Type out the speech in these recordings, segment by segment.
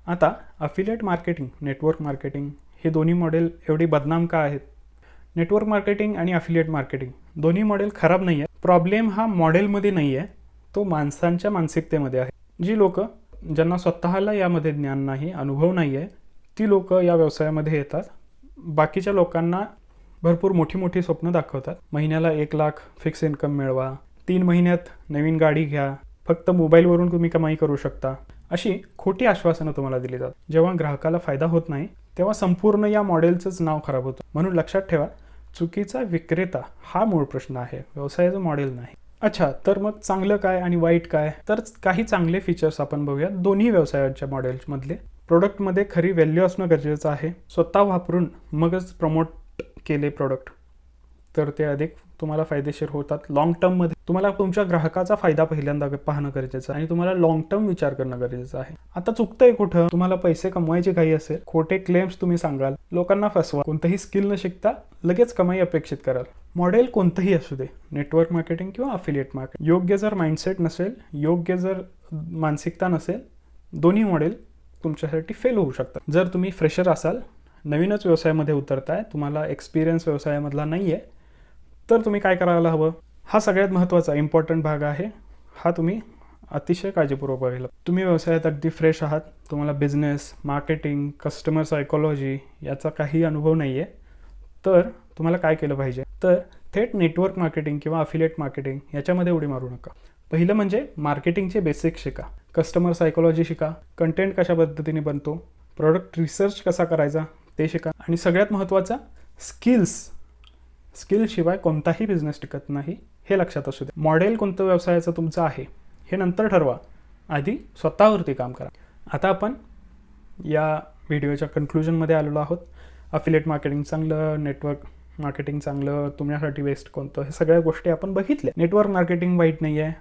आता affiliate marketing, network marketing हे दोन्ही मॉडेल एवढी बदनाम का आहेत? नेटवर्क मार्केटिंग आणि अफिलिएट मार्केटिंग दोन्ही मॉडेल खराब नाही आहे. प्रॉब्लेम हा मॉडेलमध्ये नाही आहे, तो माणसांच्या मानसिकतेमध्ये आहे. जी लोक ज्यांना स्वतःला यामध्ये ज्ञान नाही, अनुभव नाही आहे, ती लोक या व्यवसायामध्ये येतात. बाकीच्या लोकांना भरपूर मोठी मोठी स्वप्न दाखवतात. महिन्याला 1 लाख फिक्स इन्कम मिळवा, 3 महिन्यात नवीन गाडी घ्या, फक्त मोबाईलवरून तुम्ही कमाई करू शकता, अशी खोटी आश्वासनं तुम्हाला दिली जातात. जेव्हा ग्राहकाला फायदा होत नाही तेव्हा संपूर्ण या मॉडेलचंच नाव खराब होतं. म्हणून लक्षात ठेवा, चुकीचा विक्रेता हा मूळ प्रश्न आहे, व्यवसायाचं मॉडेल नाही. अच्छा, तर मग चांगलं काय आणि वाईट काय? तर काही चांगले फीचर्स आपण बघूया दोन्ही व्यवसायाच्या मॉडेल्समधले. प्रोडक्टमध्ये खरी व्हॅल्यू असणं गरजेचं आहे. स्वतः वापरून मगच प्रमोट केले प्रोडक्ट तर ते अधिक तुम्हाला फायदेशीर होतात. लॉंग टर्ममध्ये तुम्हाला तुमच्या ग्राहकाचा फायदा पहिल्यांदा पाहणं गरजेचं आहे आणि तुम्हाला लॉंग टर्म विचार करणं गरजेचं आहे. आता चुकतंय कुठं? तुम्हाला पैसे कमवायची घाई असेल, खोटे क्लेम्स तुम्ही सांगाल, लोकांना फसवा, कोणतंही स्किल न शिकता लगेच कमाई अपेक्षित कराल. मॉडेल कोणतंही असू दे, नेटवर्क मार्केटिंग किंवा अफिलिएट मार्केटिंग, योग्य जर माइंडसेट नसेल, योग्य जर मानसिकता नसेल, दोन्ही मॉडेल तुमच्यासाठी फेल होऊ शकतात. जर तुम्ही फ्रेशर असाल, नवीनच व्यवसायामध्ये उतरताय, तुम्हाला एक्सपिरियन्स व्यवसायामधला नाही आहे, तर तुम्ही काय करायला हवं? हा सगळ्यात महत्त्वाचा इम्पॉर्टंट भाग आहे. हा तुम्ही अतिशय काळजीपूर्वक बघायला. तुम्ही व्यवसायात अगदी फ्रेश आहात, तुम्हाला बिझनेस, मार्केटिंग, कस्टमर सायकोलॉजी याचा काही अनुभव नाही आहे, तर तुम्हाला काय केलं पाहिजे? तर थेट नेटवर्क मार्केटिंग किंवा अफिलिएट मार्केटिंग याच्यामध्ये उडी मारू नका. पहिलं म्हणजे मार्केटिंगचे बेसिक शिका, कस्टमर सायकोलॉजी शिका, कंटेंट कशा पद्धतीने बनतो, प्रोडक्ट रिसर्च कसा करायचा ते शिका आणि सगळ्यात महत्त्वाचा स्किलशिवाय कोणताही बिझनेस टिकत नाही, हे लक्षात असू द्या. मॉडेल कोणतं व्यवसायाचं तुमचं आहे हे नंतर ठरवा, आधी स्वतःवरती काम करा. आता आपण या व्हिडिओच्या कन्क्लुजनमध्ये आलेलो आहोत. अफिलिएट मार्केटिंग चांगलं, नेटवर्क मार्केटिंग चांगलं, तुमच्यासाठी बेस्ट कोणतं, हे सगळ्या गोष्टी आपण बघितल्या. नेटवर्क मार्केटिंग वाईट नाही आहे,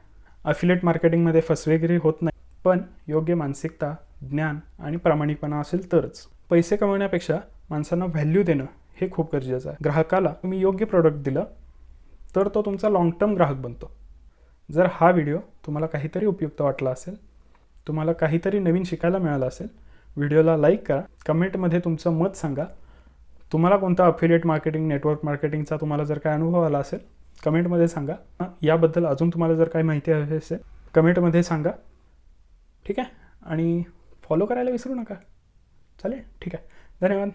अफिलिएट मार्केटिंगमध्ये फसवेगिरी होत नाही, पण योग्य मानसिकता, ज्ञान आणि प्रामाणिकपणा असेल तरच. पैसे कमवण्यापेक्षा माणसांना व्हॅल्यू देणं हे खूप गरजेचं आहे. ग्राहकाला तुम्ही योग्य प्रोडक्ट दिलं तर तो तुमचा लॉंग टर्म ग्राहक बनतो. जर हा व्हिडिओ तुम्हाला काहीतरी उपयुक्त वाटला असेल, तुम्हाला काहीतरी नवीन शिकायला मिळालं असेल, व्हिडिओला लाईक करा, कमेंटमध्ये तुमचं मत सांगा. तुम्हाला कोणता अफिलिएट मार्केटिंग, नेटवर्क मार्केटिंगचा तुम्हाला जर काय अनुभव आला असेल, कमेंटमध्ये सांगा. याबद्दल अजून तुम्हाला जर काही माहिती हवी असेल, कमेंटमध्ये सांगा. ठीक आहे, आणि फॉलो करायला विसरू नका. चालेल, ठीक आहे, धन्यवाद.